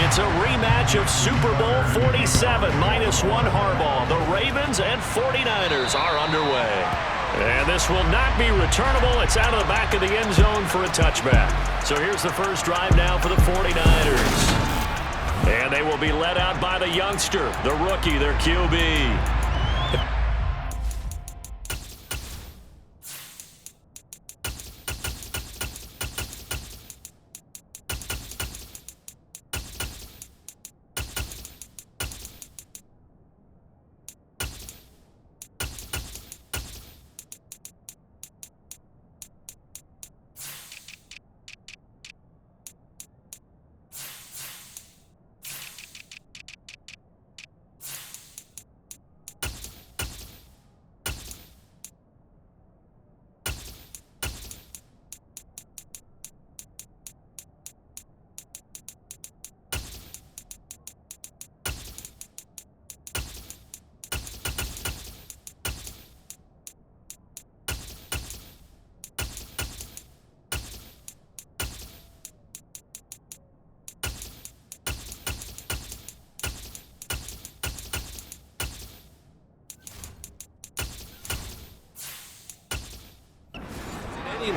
It's a rematch of Super Bowl 47, -1 Harbaugh. The Ravens and 49ers are underway. And this will not be returnable. It's out of the back of the end zone for a touchback. So here's the first drive now for the 49ers. And they will be led out by the youngster, the rookie, their QB.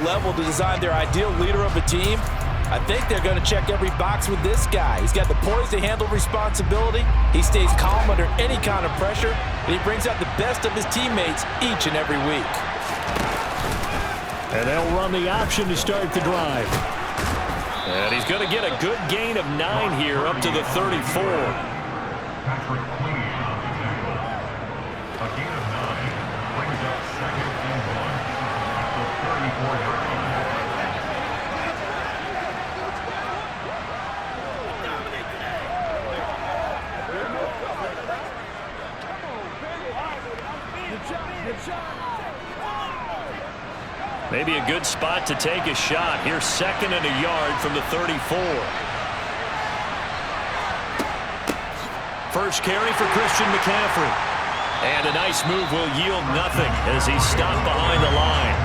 Level to design their ideal leader of a team, I think they're going to check every box with this guy. He's got the poise to handle responsibility. He stays calm under any kind of pressure, and he brings out the best of his teammates each and every week. And they'll run the option to start the drive. And he's going to get a good gain of 9 here up to the 34. Maybe a good spot to take a shot. Here's 2nd and a yard from the 34. First carry for Christian McCaffrey. And a nice move will yield nothing as he's stopped behind the line.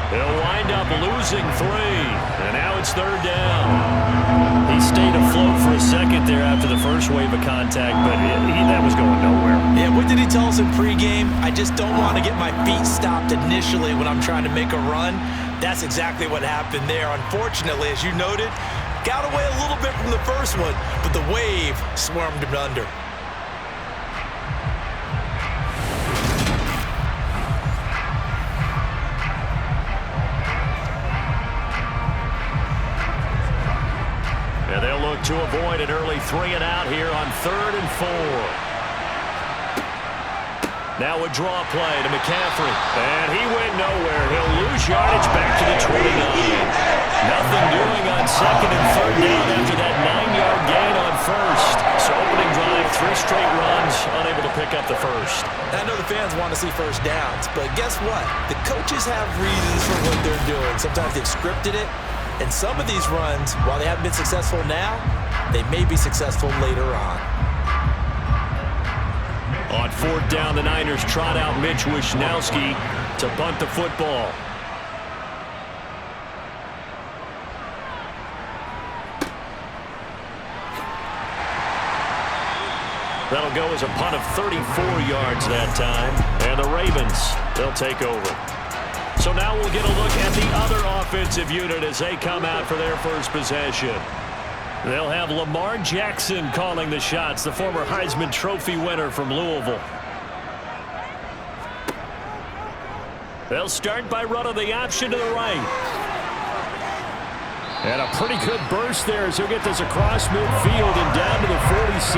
He'll wind up losing 3. And now it's 3rd down. He stayed afloat for a second there after the first wave of contact, but that was going nowhere. Yeah, what did he tell us in pregame? I just don't want to get my feet stopped initially when I'm trying to make a run. That's exactly what happened there. Unfortunately, as you noted, got away a little bit from the first one, but the wave swarmed him under. They'll look to avoid an early 3 and out here on 3rd and 4. Now a draw play to McCaffrey. And he went nowhere. He'll lose yardage back to the 29. Nothing doing on 2nd and 3rd down after that 9-yard gain on 1st. So opening drive, 3 straight runs, unable to pick up the first. I know the fans want to see first downs, but guess what? The coaches have reasons for what they're doing. Sometimes they've scripted it. And some of these runs, while they haven't been successful now, they may be successful later on. On 4th down, the Niners trot out Mitch Wishnowski to punt the football. That'll go as a punt of 34 yards that time. And the Ravens, they'll take over. So now we'll get a look at the other offensive unit as they come out for their first possession. They'll have Lamar Jackson calling the shots, the former Heisman Trophy winner from Louisville. They'll start by running the option to the right. And a pretty good burst there as he'll get this across midfield and down to the 46.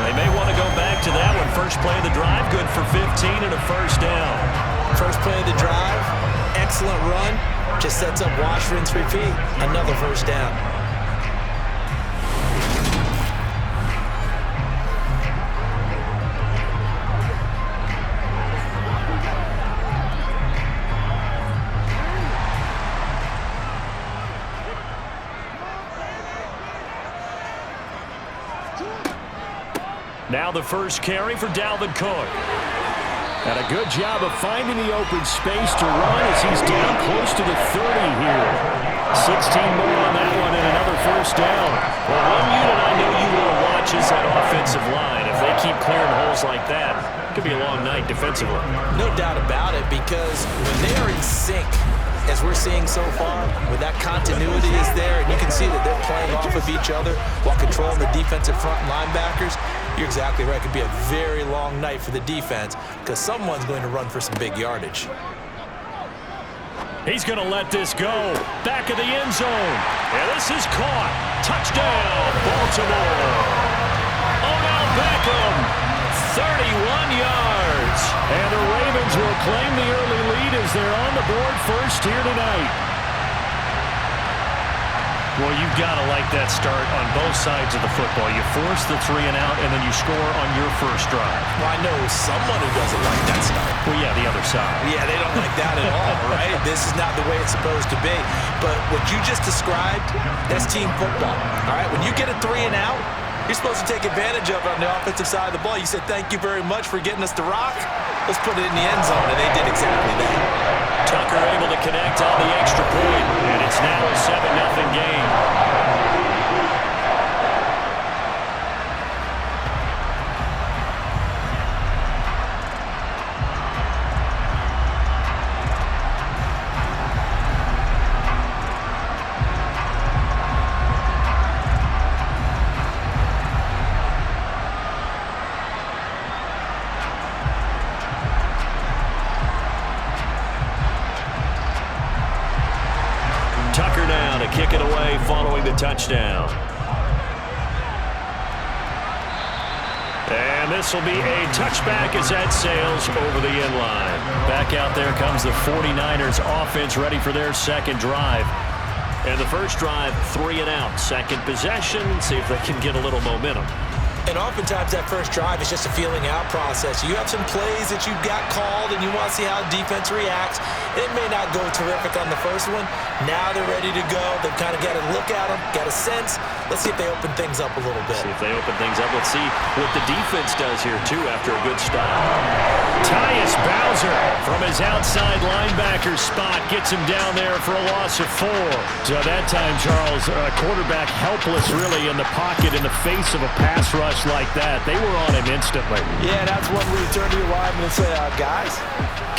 They may want to go back to that one. First play of the drive, good for 15 and a first down. First play of the drive, excellent run, just sets up wash, rinse, repeat. Another first down. Now the first carry for Dalvin Cook. And a good job of finding the open space to run as he's down close to the 30 here. 16 more on that one and another first down. Well, one unit I know you matches that offensive line. If they keep clearing holes like that, it could be a long night defensively. No doubt about it, because when they are in sync, as we're seeing so far, when that continuity is there, and you can see that they're playing off of each other while controlling the defensive front linebackers, you're exactly right. It could be a very long night for the defense because someone's going to run for some big yardage. He's going to let this go. Back of the end zone. And this is caught. Touchdown, Baltimore. Odell Beckham, 31 yards. And the Ravens will claim the early lead as they're on the board first here tonight. Well, you've got to like that start on both sides of the football. You force the 3 and out, and then you score on your first drive. Well, I know someone who doesn't like that start. Well, yeah, the other side. Yeah, they don't like that at all, right? This is not the way it's supposed to be. But what you just described, that's team football, all right? When you get a 3 and out, you're supposed to take advantage of it on the offensive side of the ball. You said, thank you very much for getting us to rock. Let's put it in the end zone, and they did exactly that. Tucker able to connect on the extra point, and it's now a 7-0 game. Tucker now to kick it away following the touchdown. And this will be a touchback as that sails over the end line. Back out there comes the 49ers offense ready for their second drive. And the first drive, 3 and out. Second possession, see if they can get a little momentum. And oftentimes that first drive is just a feeling out process. You have some plays that you've got called and you want to see how the defense reacts. It may not go terrific on the first one. Now they're ready to go. They've kind of got to look at them, got a sense. Let's see if they open things up a little bit. See if they open things up. Let's see what the defense does here, too, after a good stop. Tyus Bowser from his outside linebacker spot gets him down there for a loss of 4. So that time, Charles, quarterback helpless really in the pocket in the face of a pass rush like that. They were on him instantly. Yeah, that's when we turn to your lineman and say, guys,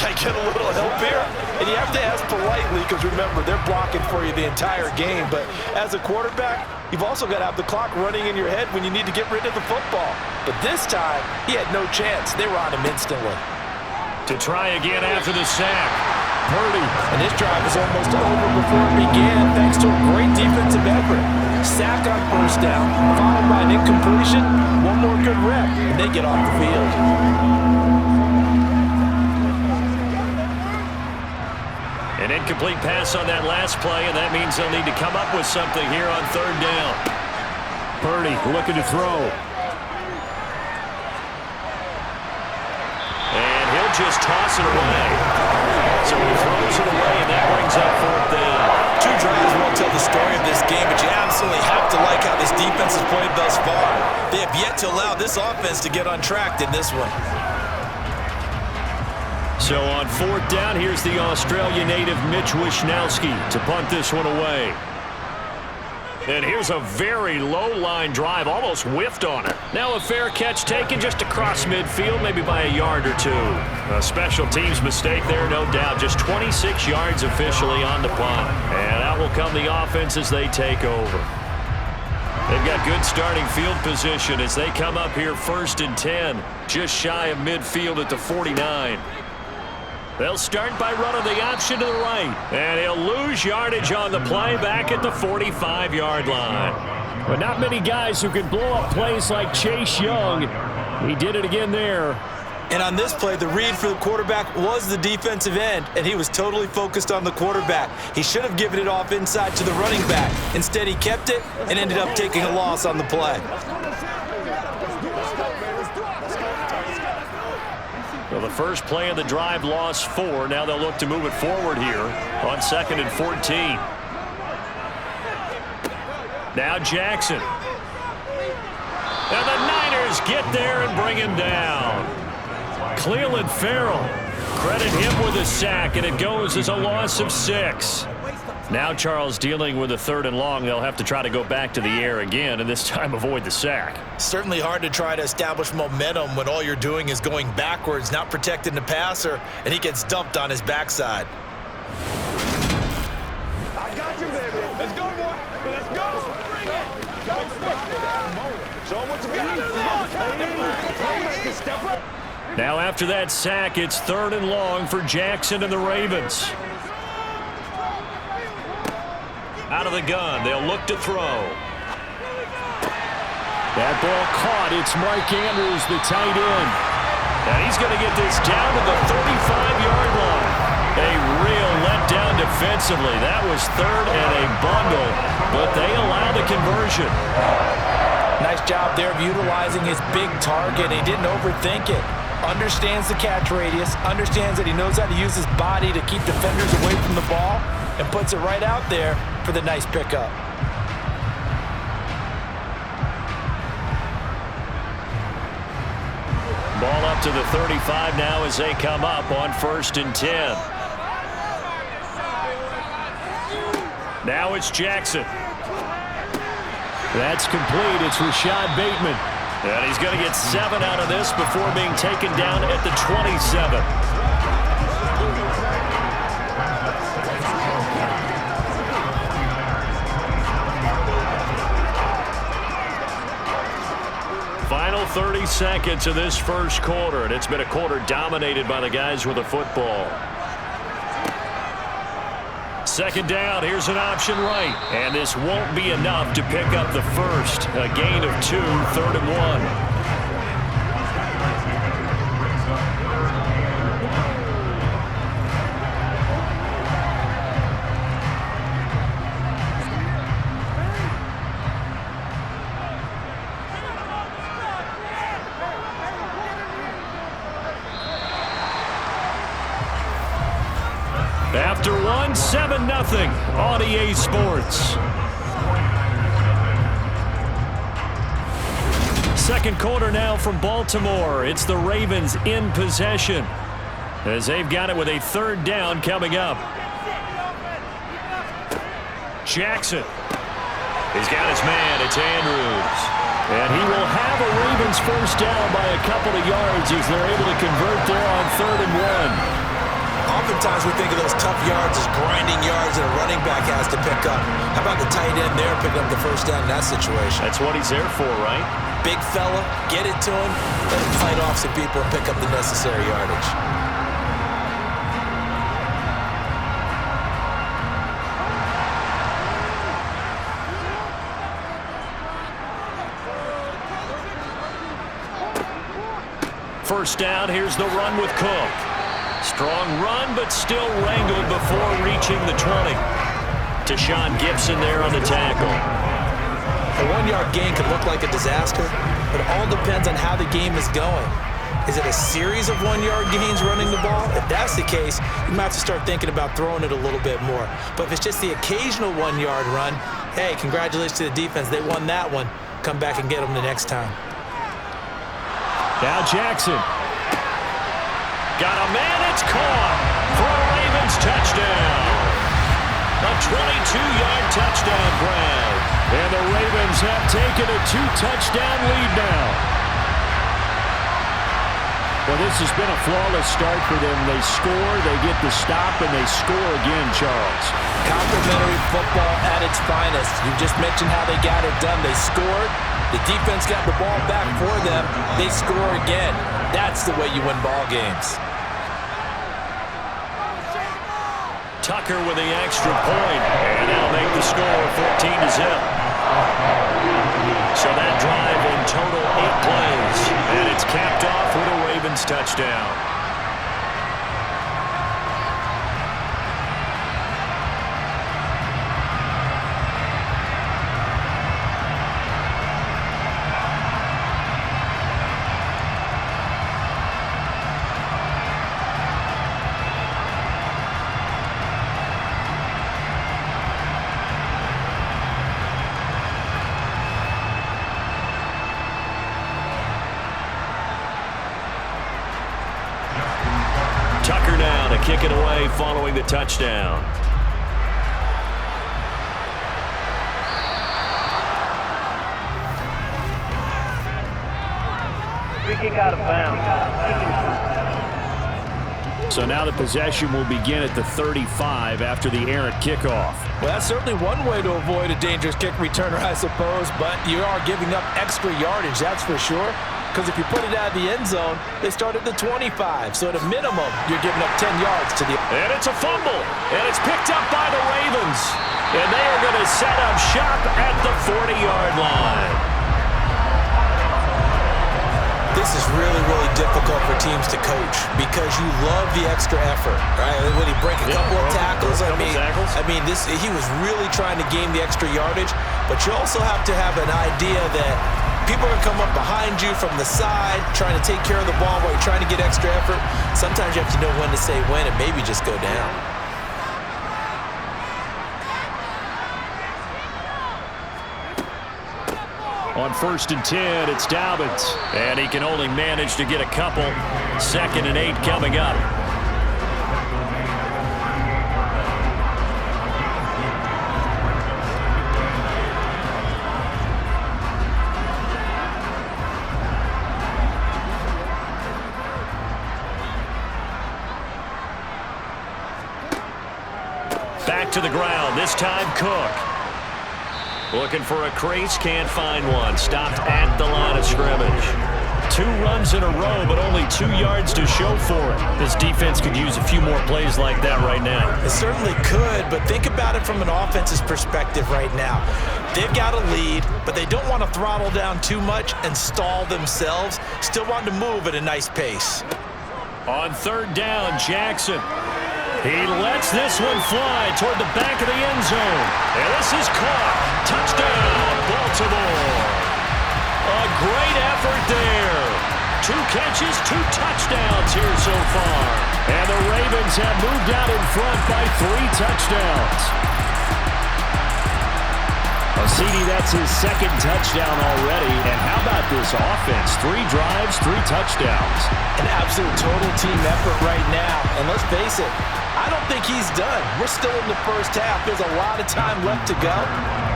can I get a little help here? And you have to ask politely because, remember, they're blocking for you the entire game. But as a quarterback, you've also got to have the clock running in your head when you need to get rid of the football. But this time, he had no chance. They were on him instantly. To try again after the sack. Purdy. And this drive was almost over before it began thanks to a great defensive effort. Sack on first down, followed by an incompletion. One more good rep, and they get off the field. An incomplete pass on that last play, and that means they'll need to come up with something here on third down. Purdy looking to throw. And he'll just toss it away. So he throws it away, and that brings up fourth down. 2 drives won't tell the story of this game, but you absolutely have to like how this defense has played thus far. They have yet to allow this offense to get untracked in this one. So on fourth down, here's the Australia native Mitch Wishnowsky to punt this one away. And here's a very low-line drive, almost whiffed on it. Now a fair catch taken just across midfield, maybe by a yard or 2. A special teams mistake there, no doubt. Just 26 yards officially on the punt. And out will come the offense as they take over. They've got good starting field position as they come up here 1st and 10, just shy of midfield at the 49. They'll start by running the option to the right. And he'll lose yardage on the play back at the 45-yard line. But not many guys who can blow up plays like Chase Young. He did it again there. And on this play, the read for the quarterback was the defensive end, and he was totally focused on the quarterback. He should have given it off inside to the running back. Instead, he kept it and ended up taking a loss on the play. Well, the first play of the drive lost 4. Now they'll look to move it forward here on 2nd and 14. Now Jackson. And the Niners get there and bring him down. Cleveland Farrell, credit him with a sack, and it goes as a loss of 6. Now Charles dealing with a 3rd and long. They'll have to try to go back to the air again, and this time avoid the sack. Certainly hard to try to establish momentum when all you're doing is going backwards, not protecting the passer, and he gets dumped on his backside. I got you, baby. Let's go, boy. Let's go. Bring it. Show him what you got. Now after that sack, it's 3rd and long for Jackson and the Ravens. Out of the gun, they'll look to throw. That ball caught. It's Mike Andrews, the tight end. And he's going to get this down to the 35-yard line. A real letdown defensively. That was 3rd and a bundle, but they allow the conversion. Nice job there of utilizing his big target. He didn't overthink it. Understands the catch radius, understands that he knows how to use his body to keep defenders away from the ball, and puts it right out there for the nice pickup. Ball up to the 35 now as they come up on 1st and 10. Now it's Jackson. That's complete. It's Rashad Bateman. And he's going to get 7 out of this before being taken down at the 27. Final 30 seconds of this first quarter, and it's been a quarter dominated by the guys with the football. 2nd down, here's an option right, and this won't be enough to pick up the first. A gain of 2, 3rd and 1. After 1, 7-0 on EA Sports. 2nd quarter now from Baltimore. It's the Ravens in possession as they've got it with a 3rd down coming up. Jackson. He's got his man. It's Andrews. And he will have a Ravens first down by a couple of yards as they're able to convert there on 3rd and 1. Oftentimes we think of those tough yards as grinding yards that a running back has to pick up. How about the tight end there picking up the first down in that situation? That's what he's there for, right? Big fella, get it to him, let him fight off some people and pick up the necessary yardage. First down, here's the run with Cook. Strong run, but still wrangled before reaching the 20. Tashawn Gibson there on the tackle. A 1-yard gain could look like a disaster, but it all depends on how the game is going. Is it a series of 1-yard gains running the ball? If that's the case, you might have to start thinking about throwing it a little bit more. But if it's just the occasional 1-yard run, hey, congratulations to the defense. They won that one. Come back and get them the next time. Now Jackson. Got a man, it's caught for a Ravens touchdown. A 22-yard touchdown grab. And the Ravens have taken a 2-touchdown lead now. Well, this has been a flawless start for them. They score, they get the stop, and they score again, Charles. Complimentary football at its finest. You just mentioned how they got it done. They scored. The defense got the ball back for them. They score again. That's the way you win ball games. Tucker with the extra point, and they'll make the score 14-0. So that drive in total 8 plays, and it's capped off with a Ravens touchdown. Tucker now to kick it away following the touchdown. kick out of bounds. So now the possession will begin at the 35 after the errant kickoff. Well, that's certainly one way to avoid a dangerous kick returner, I suppose, but you are giving up extra yardage, that's for sure. Because if you put it out of the end zone, they start at the 25. So at a minimum, you're giving up 10 yards to the... And it's a fumble, and it's picked up by the Ravens. And they are going to set up shop at the 40-yard line. This is really, really difficult for teams to coach because you love the extra effort, right? When he break a couple of tackles, I mean, he was really trying to gain the extra yardage, but you also have to have an idea that people are going to come up behind you from the side, trying to take care of the ball while you're trying to get extra effort. Sometimes you have to know when to say when and maybe just go down. On 1st and 10, it's Dobbins. And he can only manage to get a couple. 2nd and 8 coming up. Back to the ground, this time Cook. Looking for a crease, can't find one. Stopped at the line of scrimmage. 2 runs in a row, but only 2 yards to show for it. This defense could use a few more plays like that right now. It certainly could, but think about it from an offense's perspective right now. They've got a lead, but they don't want to throttle down too much and stall themselves. Still want to move at a nice pace. On 3rd down, Jackson. He lets this one fly toward the back of the end zone. And this is caught. Touchdown, Baltimore. A great effort there. 2 catches, 2 touchdowns here so far. And the Ravens have moved out in front by 3 touchdowns. CD, that's his 2nd touchdown already. And how about this offense? 3 drives, 3 touchdowns. An absolute total team effort right now. And let's face it, I don't think he's done. We're still in the first half. There's a lot of time left to go.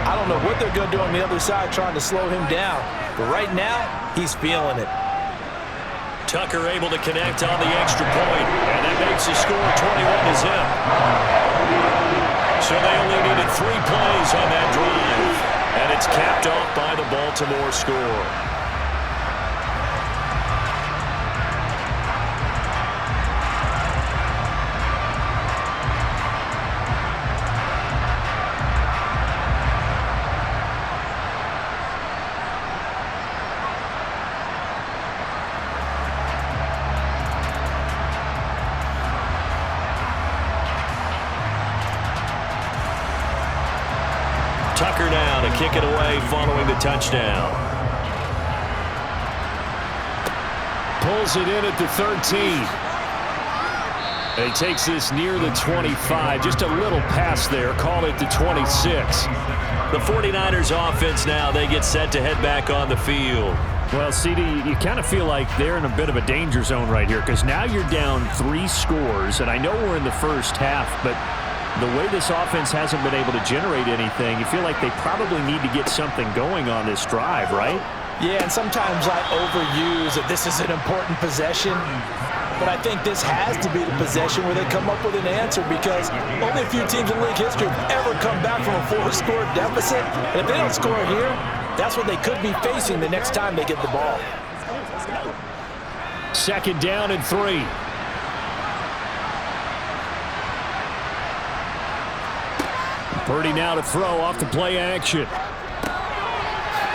I don't know what they're going to do on the other side trying to slow him down. But right now, he's feeling it. Tucker able to connect on the extra point. And that makes the score 21-0. So they only needed 3 plays on that drive. And it's capped off by the Baltimore score. Tucker now to kick it away following the touchdown. Pulls it in at the 13. And he takes this near the 25. Just a little pass there. Call it the 26. The 49ers offense now, they get set to head back on the field. Well, CD, you kind of feel like they're in a bit of a danger zone right here because now you're down 3 scores. And I know we're in the first half, but the way this offense hasn't been able to generate anything, you feel like they probably need to get something going on this drive, right? Yeah, and sometimes I overuse that this is an important possession. But I think this has to be the possession where they come up with an answer because only a few teams in league history have ever come back from a 4-score deficit. And if they don't score here, that's what they could be facing the next time they get the ball. 2nd down and 3. Purdy now to throw off the play action.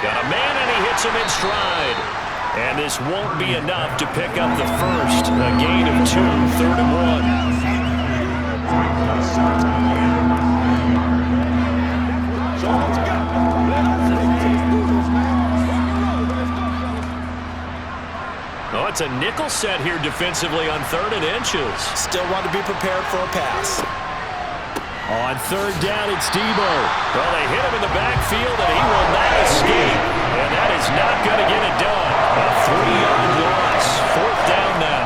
Got a man and he hits him in stride. And this won't be enough to pick up the first. A gain of 2, 3rd and 1. Oh, it's a nickel set here defensively on 3rd and inches. Still want to be prepared for a pass. On 3rd down, it's Debo. Well, they hit him in the backfield, and he will not escape. And that is not going to get it done. A 3-yard loss. 4th down now.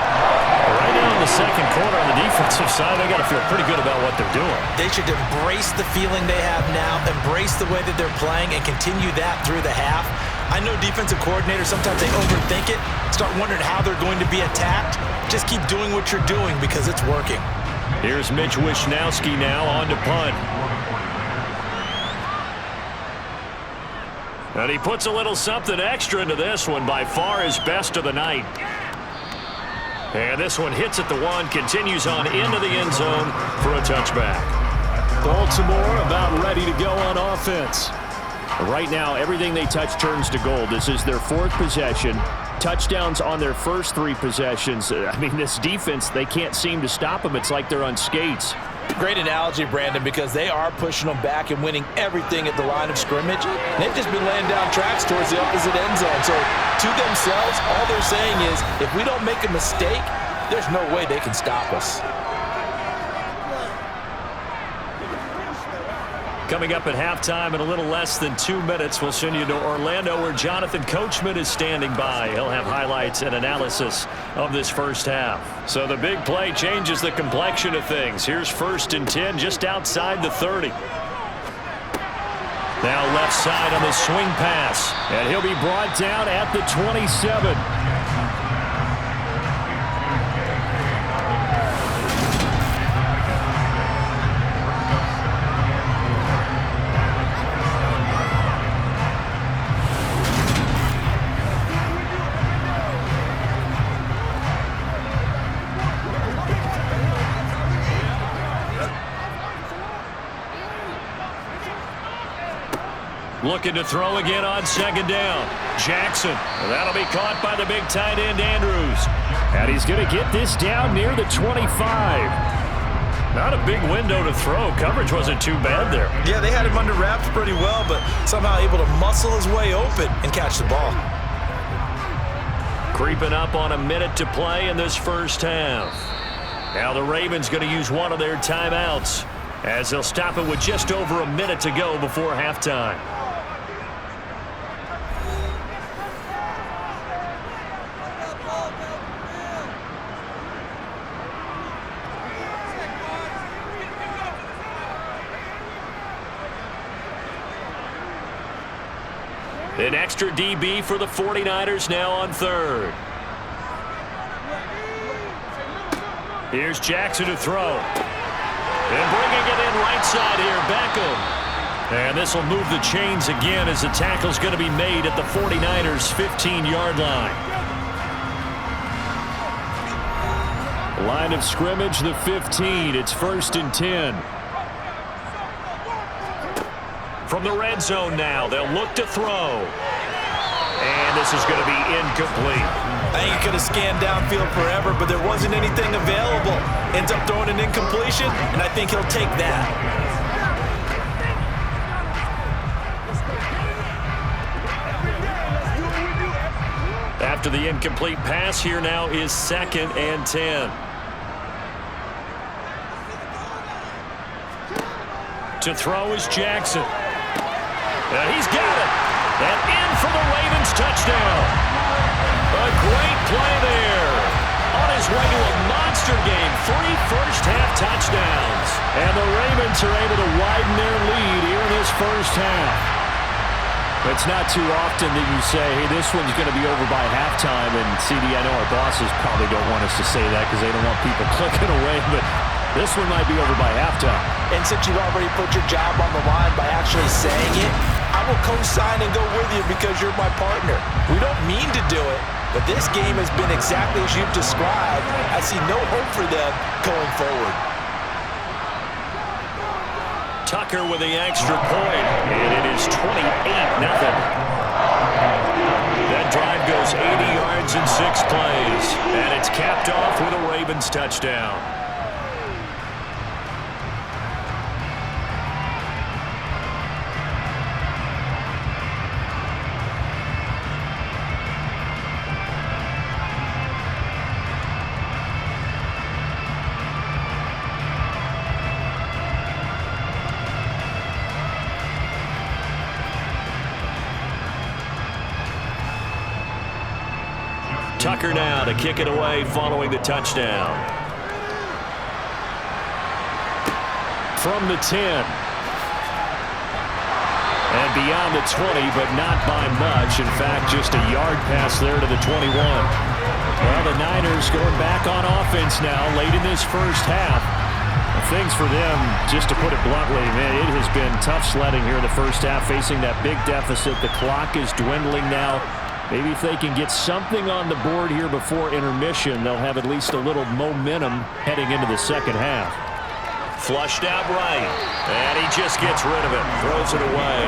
Right now in the 2nd quarter on the defensive side, they got to feel pretty good about what they're doing. They should embrace the feeling they have now, embrace the way that they're playing, and continue that through the half. I know defensive coordinators, sometimes they overthink it, start wondering how they're going to be attacked. Just keep doing what you're doing because it's working. Here's Mitch Wishnowski now on to punt. And he puts a little something extra into this one, by far his best of the night. And this one hits at the one, continues on into the end zone for a touchback. Baltimore about ready to go on offense. Right now, everything they touch turns to gold. This is their 4th possession. Touchdowns on their first 3 possessions. I mean, this defense, they can't seem to stop them. It's like they're on skates. Great analogy, Brandon, because they are pushing them back and winning everything at the line of scrimmage. They've just been laying down tracks towards the opposite end zone. So to themselves, all they're saying is, if we don't make a mistake, there's no way they can stop us. Coming up at halftime in a little less than 2 minutes, we'll send you to Orlando where Jonathan Coachman is standing by. He'll have highlights and analysis of this first half. So the big play changes the complexion of things. Here's 1st and 10 just outside the 30. Now left side on the swing pass, and he'll be brought down at the 27. Looking to throw again on 2nd down. Jackson. That'll be caught by the big tight end, Andrews. And he's going to get this down near the 25. Not a big window to throw. Coverage wasn't too bad there. Yeah, they had him under wraps pretty well, but somehow able to muscle his way open and catch the ball. Creeping up on a minute to play in this first half. Now the Ravens going to use one of their timeouts as they'll stop it with just over a minute to go before halftime. An extra DB for the 49ers now on 3rd. Here's Jackson to throw. And bringing it in right side here, Beckham. And this will move the chains again as the tackle's going to be made at the 49ers' 15-yard line. Line of scrimmage, the 15. It's 1st and 10. From the red zone now, they'll look to throw. And this is going to be incomplete. I think he could have scanned downfield forever, but there wasn't anything available. Ends up throwing an incompletion, and I think he'll take that. After the incomplete pass, here now is 2nd and 10. To throw is Jackson. And he's got it. And in for the Ravens touchdown. A great play there. On his way to a monster game. 3 first-half touchdowns. And the Ravens are able to widen their lead here in this first half. It's not too often that you say, hey, this one's going to be over by halftime. And, CD, I know our bosses probably don't want us to say that because they don't want people clicking away. But this one might be over by halftime. And since you've already put your job on the line by actually saying it, I will co-sign and go with you because you're my partner. We don't mean to do it, but this game has been exactly as you've described. I see no hope for them going forward. Tucker with the extra point, and it is 28-0. That drive goes 80 yards in 6 plays, and it's capped off with a Ravens touchdown. Tucker now to kick it away following the touchdown. From the 10. And beyond the 20, but not by much. In fact, just a yard pass there to the 21. Well, the Niners going back on offense now late in this first half. Things for them, just to put it bluntly, man, it has been tough sledding here in the first half, facing that big deficit. The clock is dwindling now. Maybe if they can get something on the board here before intermission, they'll have at least a little momentum heading into the second half. Flushed out right, and he just gets rid of it, throws it away.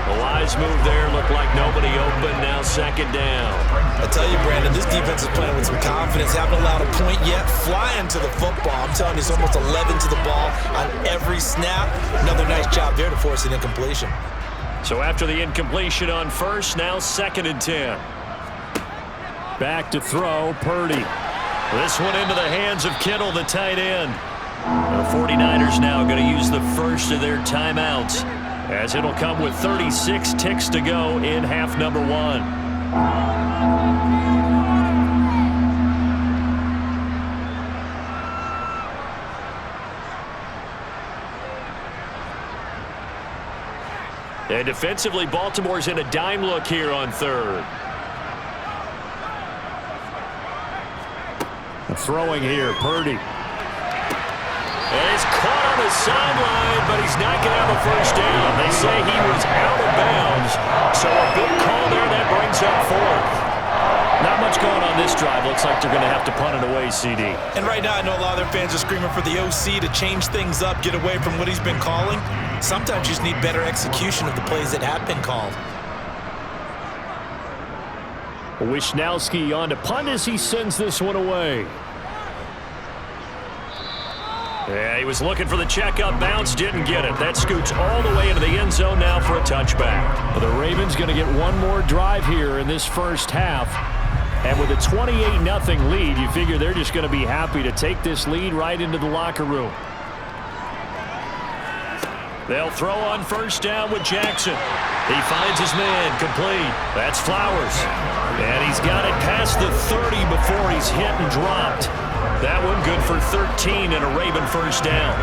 The wise move there, looked like nobody open, now second down. I tell you, Brandon, this defense is playing with some confidence, haven't allowed a point yet, flying to the football. I'm telling you, it's almost 11 to the ball on every snap. Another nice job there to force an incompletion. So after the incompletion on first, now 2nd and 10. Back to throw, Purdy. This one into the hands of Kittle, the tight end. The 49ers now going to use the first of their timeouts, as it'll come with 36 ticks to go in half number 1. And defensively, Baltimore's in a dime look here on 3rd. Throwing here, Purdy. And he's caught on the sideline, but he's not going to have a first down. They say he was out of bounds, so a big call there that brings up 4th. Not much going on this drive. Looks like they're going to have to punt it away, CD. And right now, I know a lot of their fans are screaming for the OC to change things up, get away from what he's been calling. Sometimes you just need better execution of the plays that have been called. Wishnowski on to punt as he sends this one away. Yeah, he was looking for the checkup bounce, didn't get it. That scoots all the way into the end zone now for a touchback. Well, the Ravens going to get one more drive here in this first half. And with a 28-0 lead, you figure they're just going to be happy to take this lead right into the locker room. They'll throw on first down with Jackson. He finds his man, complete. That's Flowers. And he's got it past the 30 before he's hit and dropped. That one good for 13 and a Raven first down.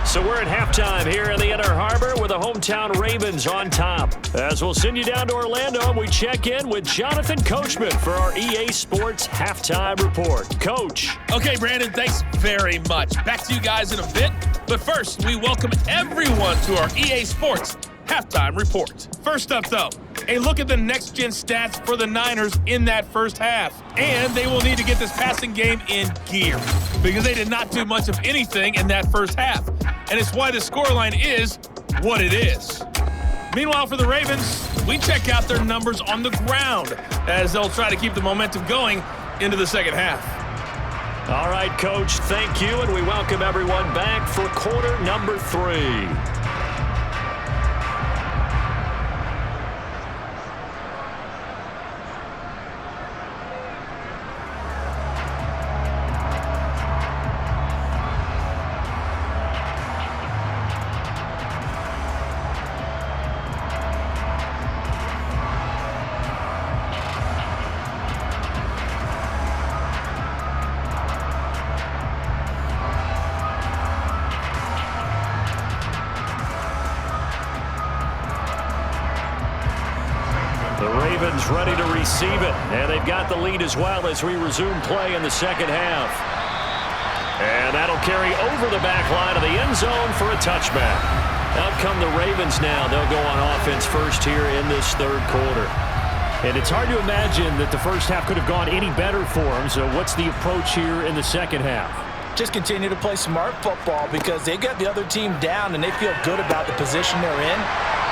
So we're at halftime here in the Inner Harbor with the hometown Ravens on top. As we'll send you down to Orlando, we check in with Jonathan Coachman for our EA Sports Halftime Report. Coach. Okay, Brandon, thanks very much. Back to you guys in a bit. But first, we welcome everyone to our EA Sports Halftime Report. First up, though, a look at the next-gen stats for the Niners in that first half. And they will need to get this passing game in gear because they did not do much of anything in that first half. And it's why the scoreline is what it is. Meanwhile, for the Ravens, we check out their numbers on the ground as they'll try to keep the momentum going into the second half. All right, Coach, thank you, and we welcome everyone back for quarter number 3. Ready to receive it, and they've got the lead as well as we resume play in the second half. And that'll carry over the back line of the end zone for a touchback. Out come the Ravens now. They'll go on offense first here in this third quarter. And it's hard to imagine that the first half could have gone any better for them. So what's the approach here in the second half? Just continue to play smart football because they got the other team down and they feel good about the position they're in.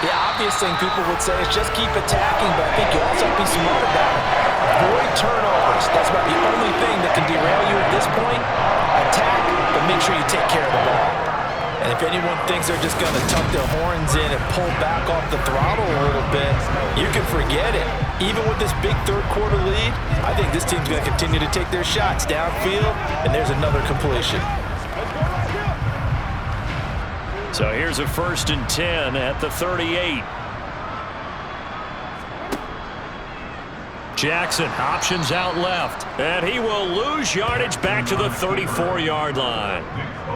The obvious thing people would say is just keep attacking, but I think you also have to be smart about it. Avoid turnovers. That's about the only thing that can derail you at this point. Attack, but make sure you take care of the ball. And if anyone thinks they're just going to tuck their horns in and pull back off the throttle a little bit, you can forget it. Even with this big third quarter lead, I think this team's going to continue to take their shots downfield, and there's another completion. So here's a 1st and 10 at the 38. Jackson options out left, and he will lose yardage back to the 34-yard line.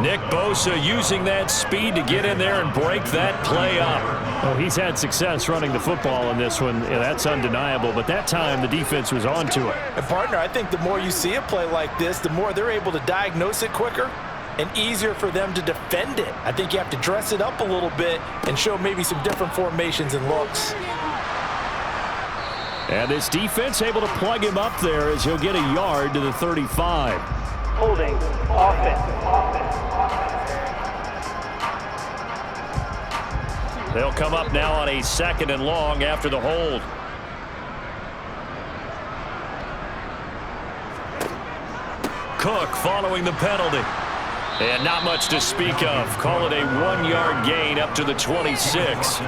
Nick Bosa using that speed to get in there and break that play up. Oh, he's had success running the football in this one. Yeah, that's undeniable, but that time the defense was on to it. And partner, I think the more you see a play like this, the more they're able to diagnose it quicker and easier for them to defend it. I think you have to dress it up a little bit and show maybe some different formations and looks. And this defense able to plug him up there as he'll get a yard to the 35. Holding. Offense. They'll come up now on a 2nd and long after the hold. Cook following the penalty. And not much to speak of. Call it a 1-yard gain up to the 26.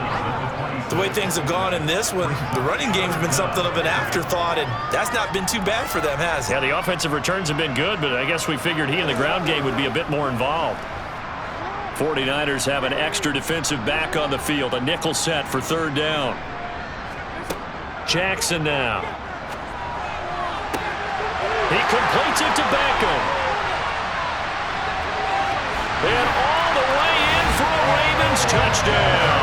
The way things have gone in this one, the running game's been something of an afterthought, and that's not been too bad for them, has it? Yeah, the offensive returns have been good, but I guess we figured he in the ground game would be a bit more involved. 49ers have an extra defensive back on the field, a nickel set for 3rd down. Jackson now. He completes it to Beckham. And all the way in for a Ravens touchdown.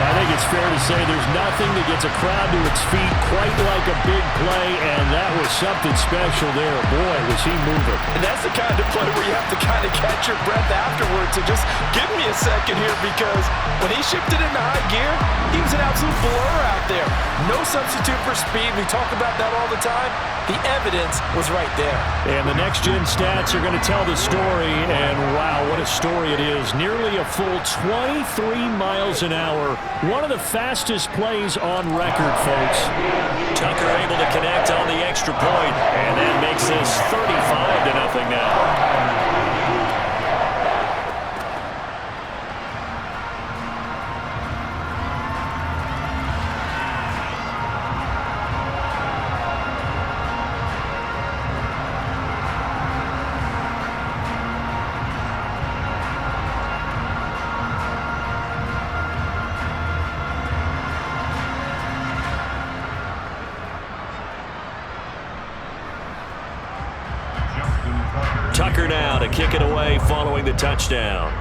I think it's fair to say there's nothing that gets a crowd to its feet quite like a big play, and that was something special there. Boy, was he moving. And that's the kind of play where you have to kind of catch your breath afterwards. So just give me a second here, because when he shifted into high gear, he was an absolute blur out there. No substitute for speed. We talk about that all the time. The evidence was right there. And the next-gen stats are going to tell the story, and wow, what a story it is. Nearly a full 23 miles an hour. One of the fastest plays on record, folks. Tucker able to connect on the extra point, and that makes this 35-0 now. Tucker now to kick it away following the touchdown.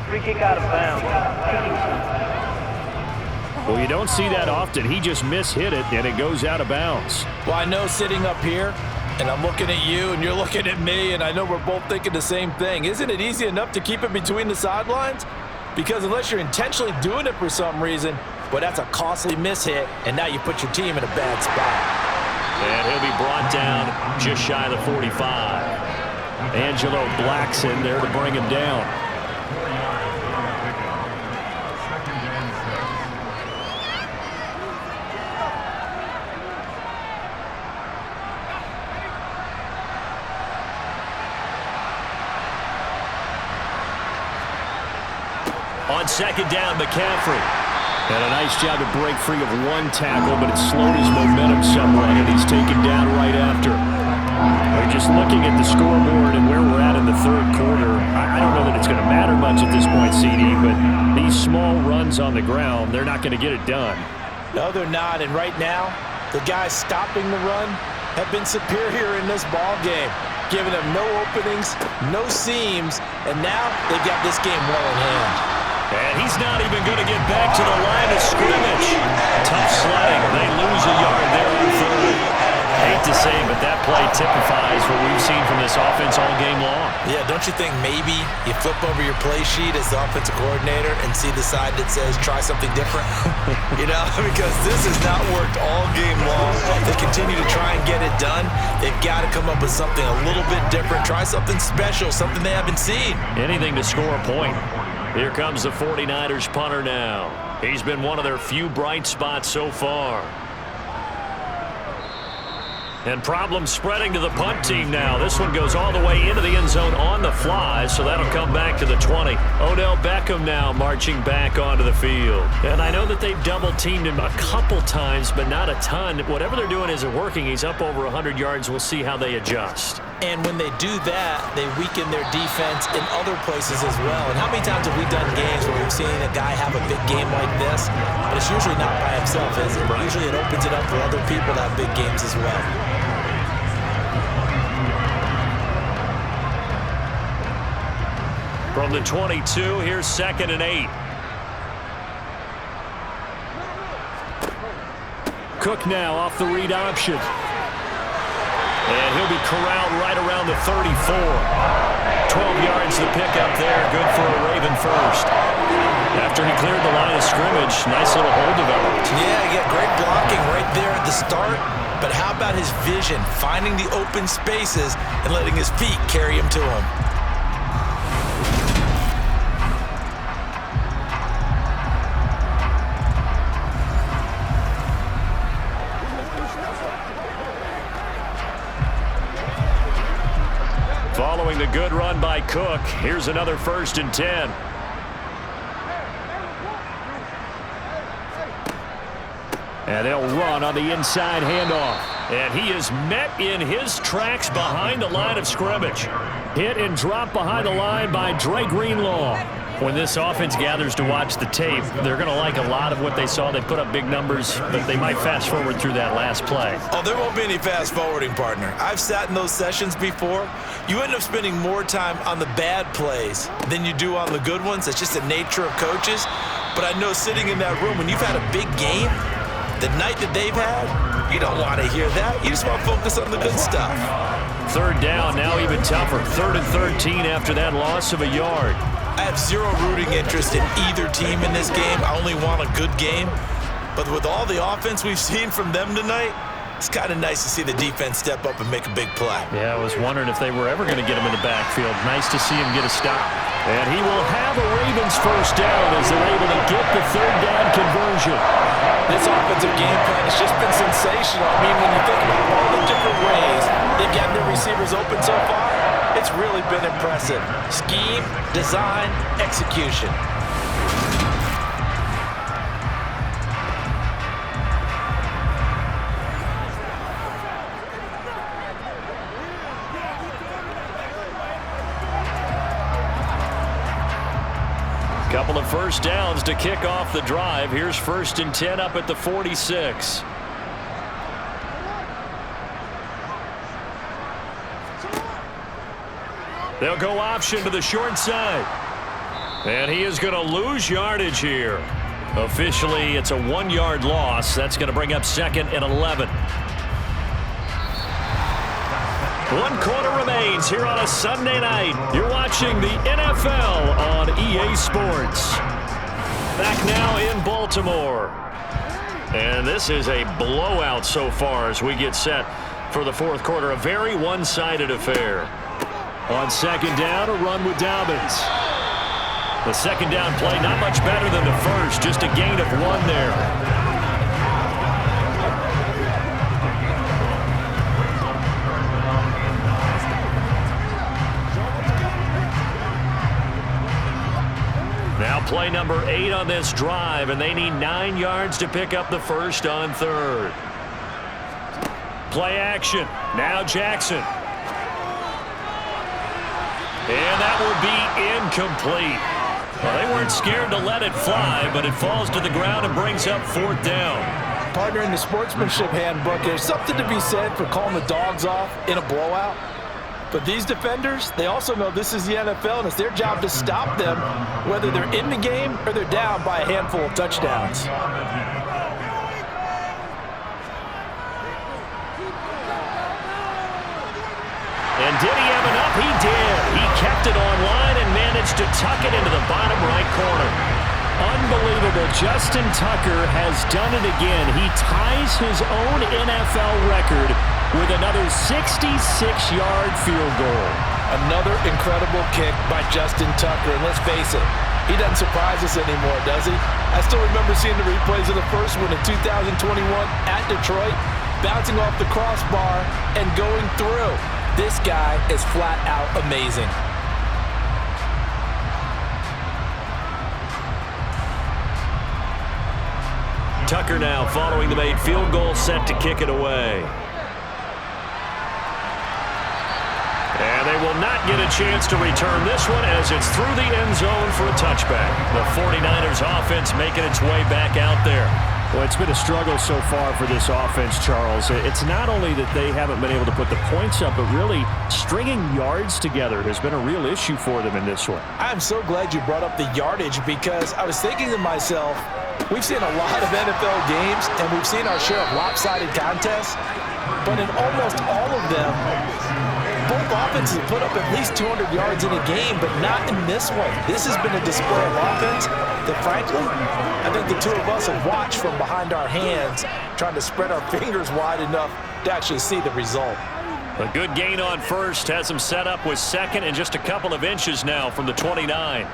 Free kick out of bounds. Well, you don't see that often. He just mishit it, and it goes out of bounds. Well, I know sitting up here, and I'm looking at you, and you're looking at me, and I know we're both thinking the same thing. Isn't it easy enough to keep it between the sidelines? Because unless you're intentionally doing it for some reason, well, that's a costly mishit, and now you put your team in a bad spot. And he'll be brought down just shy of the 45. Angelo Black's in there to bring him down. On 2nd down, McCaffrey. And a nice job to break free of one tackle, but it slowed his momentum somewhat, and he's taken down right after. We're just looking at the scoreboard and where we're at in the 3rd quarter. I don't know that it's going to matter much at this point, CD, but these small runs on the ground, they're not going to get it done. No, they're not, and right now, the guys stopping the run have been superior in this ball game, giving them no openings, no seams, and now they've got this game well in hand. And he's not even going to get back to the line of scrimmage. Tough sledding. They lose a yard there on 3rd. Hate to say, but that play typifies what we've seen from this offense all game long. Yeah, don't you think maybe you flip over your play sheet as the offensive coordinator and see the side that says try something different? You know, because this has not worked all game long. They continue to try and get it done. They've got to come up with something a little bit different. Try something special, something they haven't seen. Anything to score a point. Here comes the 49ers punter now. He's been one of their few bright spots so far. And problems spreading to the punt team now. This one goes all the way into the end zone on the fly, so that'll come back to the 20. Odell Beckham now marching back onto the field. And I know that they've double-teamed him a couple times, but not a ton. Whatever they're doing isn't working. He's up over 100 yards. We'll see how they adjust. And when they do that, they weaken their defense in other places as well. And how many times have we done games where we've seen a guy have a big game like this, but it's usually not by himself, is it? Usually it opens it up for other people to have big games as well. From the 22, here's 2nd and 8. Cook now off the read option. And he'll be corralled right around the 34. 12 yards to pick up there. Good for a Raven first. After he cleared the line of scrimmage, nice little hole developed. Yeah, great blocking right there at the start. But how about his vision, finding the open spaces and letting his feet carry him to him? Following the good run by Cook, here's another 1st and 10. And they'll run on the inside handoff. And he is met in his tracks behind the line of scrimmage. Hit and drop behind the line by Dre Greenlaw. When this offense gathers to watch the tape, they're going to like a lot of what they saw. They put up big numbers, but they might fast forward through that last play. Oh, there won't be any fast forwarding, partner. I've sat in those sessions before. You end up spending more time on the bad plays than you do on the good ones. It's just the nature of coaches. But I know sitting in that room, when you've had a big game, the night that they've had, you don't want to hear that. You just want to focus on the good stuff. 3rd down, now even tougher. 3rd and 13 after that loss of a yard. I have zero rooting interest in either team in this game. I only want a good game. But with all the offense we've seen from them tonight, it's kind of nice to see the defense step up and make a big play. Yeah, I was wondering if they were ever going to get him in the backfield. Nice to see him get a stop. And he will have a Ravens 1st down as they're able to get the 3rd down conversion. This offensive game plan has just been sensational. I mean, when you think about all the different ways they've gotten their receivers open so far, it's really been impressive. Scheme, design, execution. Couple of 1st downs to kick off the drive. Here's 1st and 10 up at the 46. They'll go option to the short side. And he is going to lose yardage here. Officially, it's a 1-yard loss. That's going to bring up 2nd and 11. 1 quarter remains here on a Sunday night. You're watching the NFL on EA Sports. Back now in Baltimore. And this is a blowout so far as we get set for the 4th quarter. A very one-sided affair. On 2nd down, a run with Dobbins. The 2nd down play not much better than the 1st, just a gain of 1 there. Now play number 8 on this drive, and they need 9 yards to pick up the 1st on 3rd. Play action. Now Jackson. And that will be incomplete. Well, they weren't scared to let it fly, but it falls to the ground and brings up 4th down. Partner, in the sportsmanship handbook, there's something to be said for calling the dogs off in a blowout. But these defenders, they also know this is the NFL, and it's their job to stop them, whether they're in the game or they're down by a handful of touchdowns. And did he have enough? He did. He kept it online and managed to tuck it into the bottom right corner. Unbelievable. Justin Tucker has done it again. He ties his own NFL record with another 66-yard field goal. Another incredible kick by Justin Tucker. And let's face it, he doesn't surprise us anymore, does he? I still remember seeing the replays of the first one in 2021 at Detroit, bouncing off the crossbar and going through. This guy is flat out amazing. Tucker now following the made field goal, set to kick it away. And they will not get a chance to return this one as it's through the end zone for a touchback. The 49ers offense making its way back out there. Well, it's been a struggle so far for this offense, Charles. It's not only that they haven't been able to put the points up, but really stringing yards together has been a real issue for them in this one. I'm so glad you brought up the yardage because I was thinking to myself, we've seen a lot of NFL games and we've seen our share of lopsided contests, but in almost all of them, both offenses put up at least 200 yards in a game, but not in this one. This has been a display of offense that, frankly, I think the two of us have watched from behind our hands, trying to spread our fingers wide enough to actually see the result. A good gain on first has them set up with second and just a couple of inches now from the 29.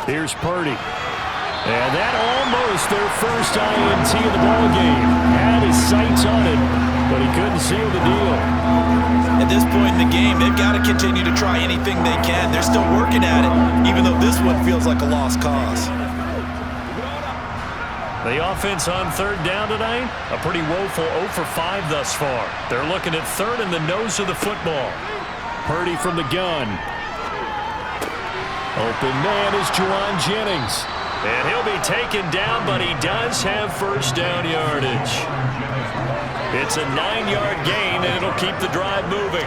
Here's Purdy. And that almost their first INT in the ballgame. Had his sights on it, but he couldn't seal the deal. At this point in the game, they've got to continue to try anything they can. They're still working at it, even though this one feels like a lost cause. The offense on third down tonight, a pretty woeful 0 for 5 thus far. They're looking at third in the nose of the football. Purdy from the gun. Open man is Juwan Jennings. And he'll be taken down, but he does have first down yardage. It's a 9-yard gain, and it'll keep the drive moving.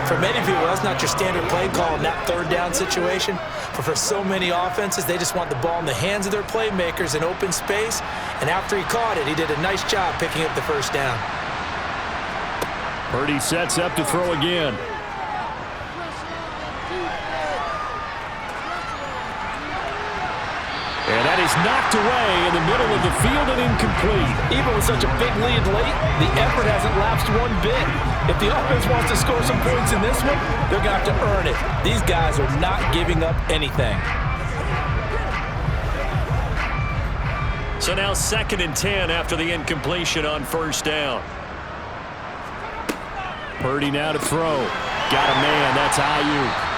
For many people, that's not your standard play call in that third down situation. But for so many offenses, they just want the ball in the hands of their playmakers in open space. And after he caught it, he did a nice job picking up the first down. Purdy sets up to throw again. And that is knocked away in the middle of the field and incomplete. Even with such a big lead late, the effort hasn't lapsed one bit. If the offense wants to score some points in this one, they're going to have to earn it. These guys are not giving up anything. So now 2nd and 10 after the incompletion on first down. Purdy now to throw. Got a man. That's Ayuk.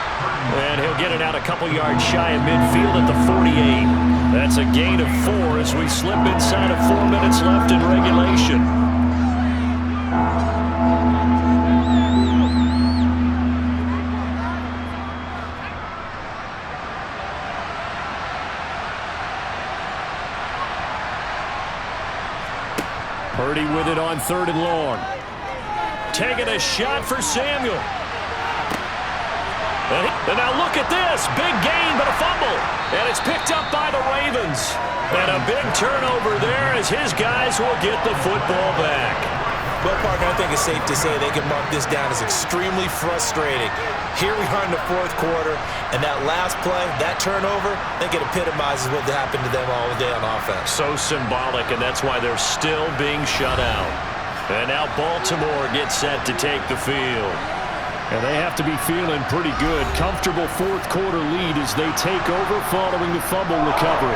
And he'll get it out a couple yards shy of midfield at the 48. That's a gain of 4 as we slip inside of 4 minutes left in regulation. Purdy with it on 3rd and long. Taking a shot for Samuel. And now look at this. Big gain, but a fumble. And it's picked up by the Ravens. And a big turnover there as his guys will get the football back. Well, partner, I think it's safe to say they can mark this down as extremely frustrating. Here we are in the 4th quarter, and that last play, that turnover, I think it epitomizes what happened to them all day on offense. So symbolic, and that's why they're still being shut out. And now Baltimore gets set to take the field. And they have to be feeling pretty good. Comfortable 4th quarter lead as they take over following the fumble recovery.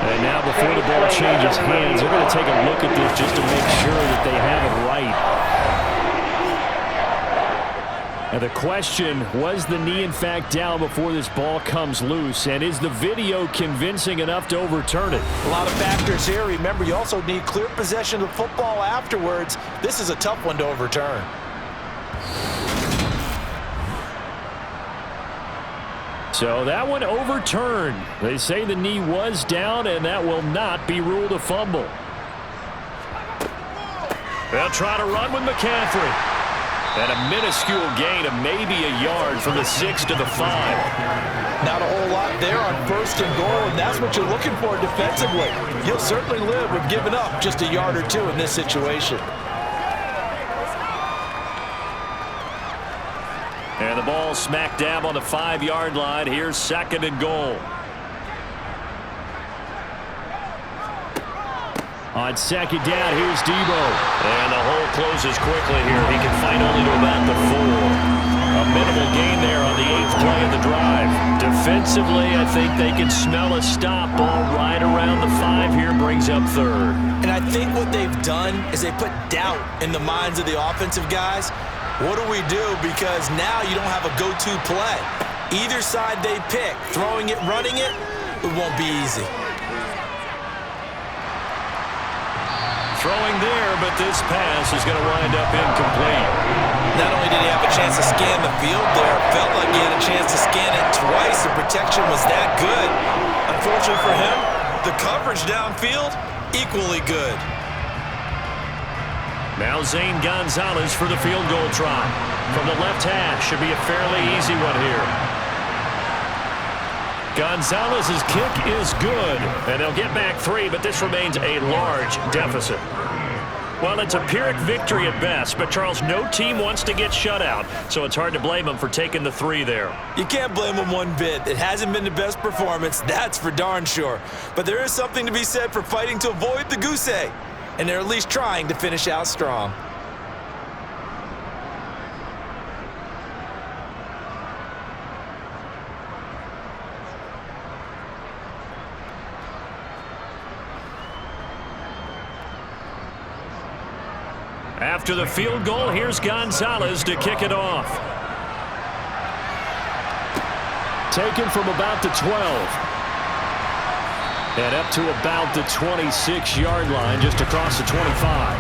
And now before the ball changes hands, they're going to take a look at this just to make sure that they have it right. And the question, was the knee in fact down before this ball comes loose? And is the video convincing enough to overturn it? A lot of factors here. Remember, you also need clear possession of the football afterwards. This is a tough one to overturn. So that one overturned. They say the knee was down, and that will not be ruled a fumble. They'll try to run with McCaffrey. And a minuscule gain of maybe a yard from the 6 to the 5. Not a whole lot there on 1st and goal, and that's what you're looking for defensively. You'll certainly live with giving up just a yard or 2 in this situation. And the ball smack dab on the 5-yard line. Here's 2nd and goal. On 2nd down, here's Debo. And the hole closes quickly here. He can find only to about the 4. A minimal gain there on the 8th play of the drive. Defensively, I think they can smell a stop. Ball right around the 5 here brings up 3rd. And I think what they've done is they put doubt in the minds of the offensive guys. What do we do? Because now you don't have a go-to play. Either side they pick, throwing it, running it, it won't be easy. Throwing there, but this pass is going to wind up incomplete. Not only did he have a chance to scan the field there, it felt like he had a chance to scan it twice. The protection was that good. Unfortunately for him, the coverage downfield, equally good. Now Zane Gonzalez for the field goal try. From the left hash, should be a fairly easy one here. Gonzalez's kick is good, and they'll get back 3, but this remains a large deficit. Well, it's a Pyrrhic victory at best, but Charles, no team wants to get shut out, so it's hard to blame them for taking the 3 there. You can't blame them one bit. It hasn't been the best performance, that's for darn sure. But there is something to be said for fighting to avoid the goose egg, and they're at least trying to finish out strong. After the field goal, here's Gonzalez to kick it off. Taken from about the 12. And up to about the 26-yard line, just across the 25.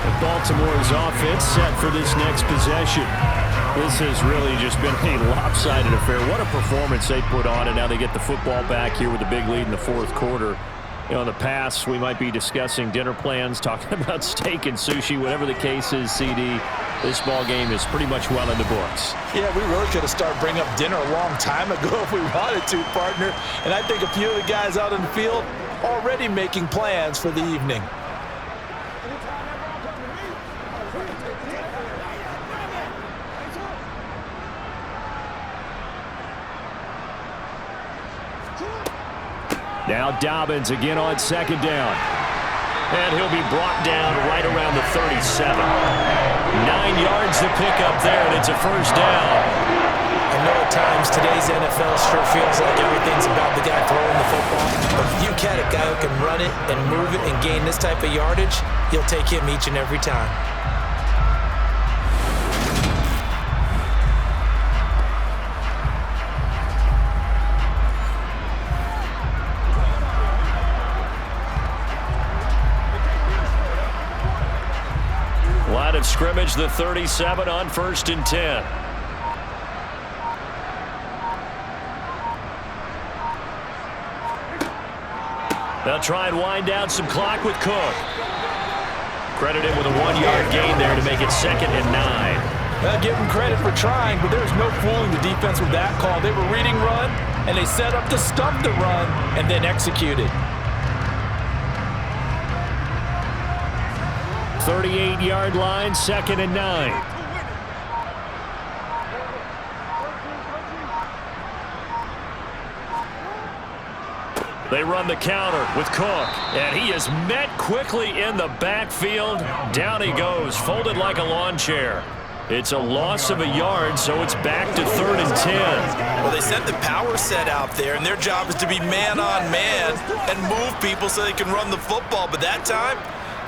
And Baltimore's offense set for this next possession. This has really just been a lopsided affair. What a performance they put on, and now they get the football back here with a big lead in the fourth quarter. You know, in the past, we might be discussing dinner plans, talking about steak and sushi, whatever the case is, CD. This ball game is pretty much well in the books. Yeah, we really could have started bringing up dinner a long time ago if we wanted to, partner. And I think a few of the guys out in the field already making plans for the evening. Now Dobbins again on second down. And he'll be brought down right around the 37. 9 yards to pick up there, and it's a first down. I know at times today's NFL sure feels like everything's about the guy throwing the football. But if you get a guy who can run it and move it and gain this type of yardage, you'll take him each and every time. Line of scrimmage, the 37 on 1st and 10. They'll try and wind down some clock with Cook. Credited with a 1-yard gain there to make it 2nd and 9. I'll give them credit for trying, but there's no fooling the defense with that call. They were reading run, and they set up to stump the run and then executed. 38-yard line, 2nd and 9. They run the counter with Cook, and he is met quickly in the backfield. Down he goes, folded like a lawn chair. It's a loss of a yard, so it's back to 3rd and 10. Well, they sent the power set out there, and their job is to be man-on-man and move people so they can run the football. But that time,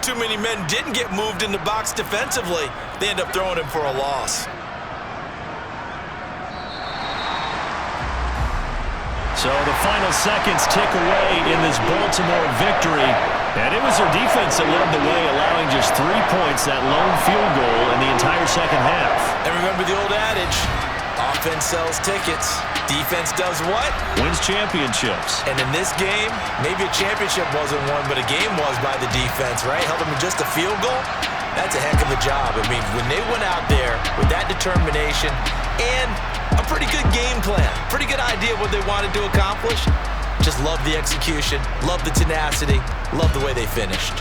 too many men didn't get moved in the box defensively. They end up throwing him for a loss. So the final seconds tick away in this Baltimore victory. And it was their defense that led the way, allowing just 3 points, that lone field goal in the entire second half. And remember the old adage, offense sells tickets. Defense does what? Wins championships. And in this game, maybe a championship wasn't won, but a game was by the defense, right? Held them to just a field goal. That's a heck of a job. I mean, when they went out there with that determination and a pretty good game plan, pretty good idea what they wanted to accomplish, just love the execution, love the tenacity, love the way they finished.